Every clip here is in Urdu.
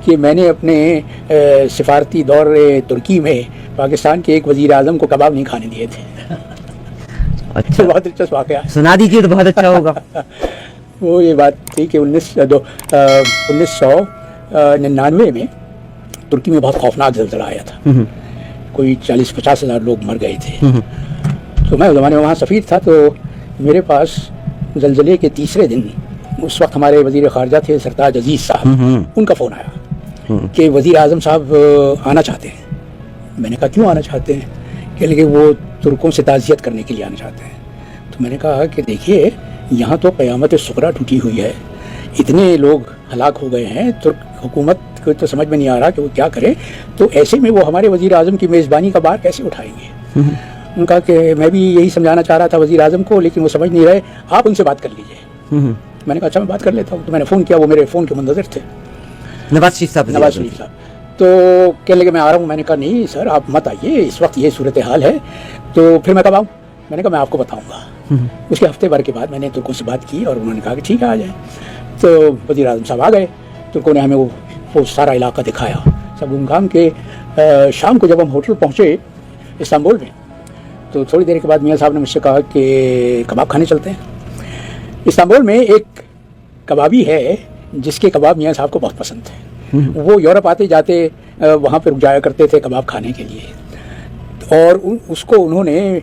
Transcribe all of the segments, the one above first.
کہ میں نے اپنے سفارتی دور ترکی میں پاکستان کے ایک وزیر اعظم کو کباب نہیں کھانے دیے تھے. اچھا بہت دلچسپ واقعہ سنا دیجیے تو بہت اچھا ہوگا. وہ یہ بات تھی کہ 1999 میں ترکی میں بہت خوفناک زلزلہ آیا تھا. کوئی 40-50 ہزار لوگ مر گئے تھے. تو میں اس زمانے میں وہاں سفیر تھا. تو میرے پاس زلزلے کے تیسرے دن اس وقت ہمارے وزیر خارجہ تھے سرتاج عزیز صاحب. ان کا فون آیا کہ وزیر اعظم صاحب آنا چاہتے ہیں. میں نے کہا کیوں آنا چاہتے ہیں؟ کہ لیکن وہ ترکوں سے تعزیت کرنے کے لیے آنا چاہتے ہیں. تو میں نے کہا کہ دیکھیے یہاں تو قیامت صغریٰ ٹوٹی ہوئی ہے. اتنے لوگ ہلاک ہو گئے ہیں. ترک حکومت کو تو سمجھ میں نہیں آ رہا کہ وہ کیا کرے. تو ایسے میں وہ ہمارے وزیر اعظم کی میزبانی کا بار کیسے اٹھائیں گے؟ ان کا کہ میں بھی یہی سمجھانا چاہ رہا تھا وزیر اعظم کو, لیکن وہ سمجھ نہیں رہے, آپ ان سے بات کر لیجیے. میں نے کہا اچھا میں بات کر لیتا ہوں. تو میں نے فون کیا. وہ میرے فون کے منتظر تھے, نواز شریف صاحب. تو کہنے لگے میں آ رہا ہوں. میں نے کہا نہیں سر آپ مت آئیے, اس وقت یہ صورتحال ہے. تو پھر میں کب آؤں؟ میں نے کہا میں آپ کو بتاؤں گا. اس کے ہفتے بھر کے بعد میں نے ترکوں سے بات کی اور انہوں نے کہا کہ ٹھیک ہے آ جائیں. تو وزیر اعظم صاحب آ گئے. ترکوں نے ہمیں وہ سارا علاقہ دکھایا سب گھوم گھام کے. شام کو جب ہم ہوٹل پہنچے استنبول میں, تو تھوڑی دیر کے بعد میاں صاحب نے مجھ سے کہا کہ کباب کھانے چلتے ہیں. استنبول میں ایک کبابی ہے جس کے کباب میاں صاحب کو بہت پسند تھے. وہ یورپ آتے جاتے وہاں پہ رک جایا کرتے تھے کباب کھانے کے لیے. اور اس کو انہوں نے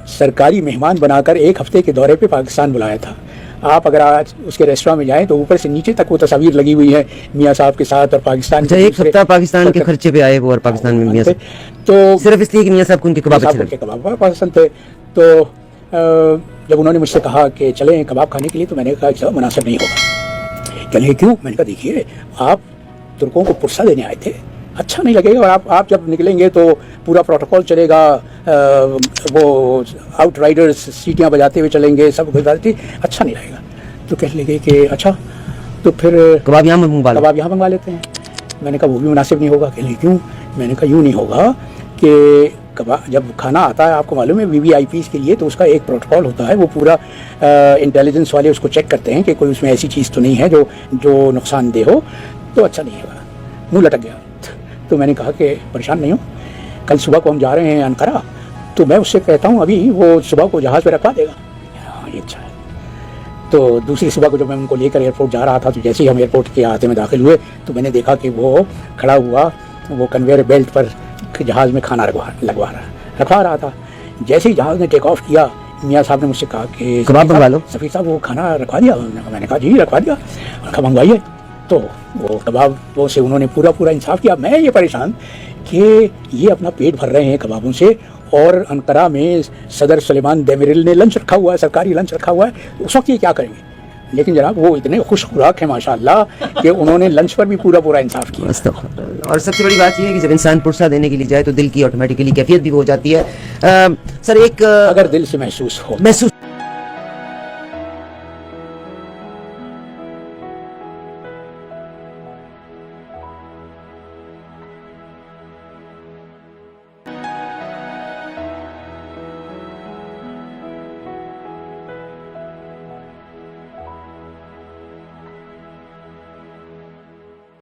سرکاری مہمان بنا کر ایک ہفتے کے دورے پہ پاکستان بلایا تھا. آپ اگر آج اس کے ریسٹوراں میں جائیں تو اوپر سے نیچے تک وہ تصاویر لگی ہوئی ہیں میاں صاحب کے ساتھ اور پاکستان کے. ایک ہفتہ پاکستان کے خرچے پہ آئے وہ, اور پاکستان میں میاں صاحب تو صرف اس لیے کہ میاں صاحب کو ان کے کباب پسند تھے. تو جب انہوں نے مجھ سے کہا کہ چلیں کباب کھانے کے لیے, تو میں نے کہا کہ مناسب نہیں ہوگا. کہنے کیوں؟ میں نے کہا دیکھیے آپ ترکوں کو پرسہ دینے آئے تھے, اچھا نہیں لگے گا. اور آپ جب نکلیں گے تو پورا پروٹوکول چلے گا, وہ آؤٹ رائڈرز سیٹیاں بجاتے ہوئے چلیں گے, سب اچھا نہیں رہے گا. تو کہنے لگے کہ اچھا تو پھر کباب یہاں منگوا لیتے ہیں. میں نے کہا وہ بھی مناسب نہیں ہوگا. کہنے کیوں؟ میں نے کہا یوں نہیں ہوگا کہ جب کھانا آتا ہے آپ کو معلوم ہے VVIPs کے لیے, تو اس کا ایک پروٹوکول ہوتا ہے. وہ پورا انٹیلیجنس والے اس کو چیک کرتے ہیں کہ کوئی اس میں ایسی چیز تو نہیں ہے جو نقصان دہ ہو. تو اچھا نہیں ہوگا. منہ لٹک گیا. تو میں نے کہا کہ پریشان نہیں ہو, کل صبح کو ہم جا رہے ہیں انقرہ, تو میں اس سے کہتا ہوں ابھی وہ صبح کو جہاز پہ رکھوا دے گا. ہاں یہ اچھا ہے. تو دوسری صبح کو جب میں ان کو لے کر ایئرپورٹ جا رہا تھا, تو جیسے ہی ہم ایئرپورٹ کے احاطے میں داخل ہوئے تو میں نے دیکھا کہ وہ کھڑا ہوا وہ کنویئر بیلٹ پر جہاز میں کھانا رکھوا رہا تھا. جیسے ہی جہاز نے ٹیک آف کیا, میاں صاحب نے مجھ سے کہا کہ کباب منگوا لو. سفیر صاحب وہ کھانا رکھوا دیا؟ میں نے کہا جی رکھوا دیا. کھا منگوائیے. تو وہ کبابوں سے انہوں نے پورا انصاف کیا. میں یہ پریشان کہ یہ اپنا پیٹ بھر رہے ہیں کبابوں سے, اور انقرہ میں صدر سلیمان دیمیرل نے لنچ رکھا ہوا ہے, سرکاری لنچ رکھا ہوا ہے. اس وقت یہ کیا کریں گے؟ لیکن جناب وہ اتنے خوش خوراک ہیں ماشاءاللہ کہ انہوں نے لنچ پر بھی پورا انصاف کیا. اور سب سے بڑی بات یہ ہے کہ جب انسان پرسہ دینے کے لیے جائے تو دل کی آٹومیٹکلی کیفیت بھی ہو جاتی ہے. سر ایک اگر دل سے محسوس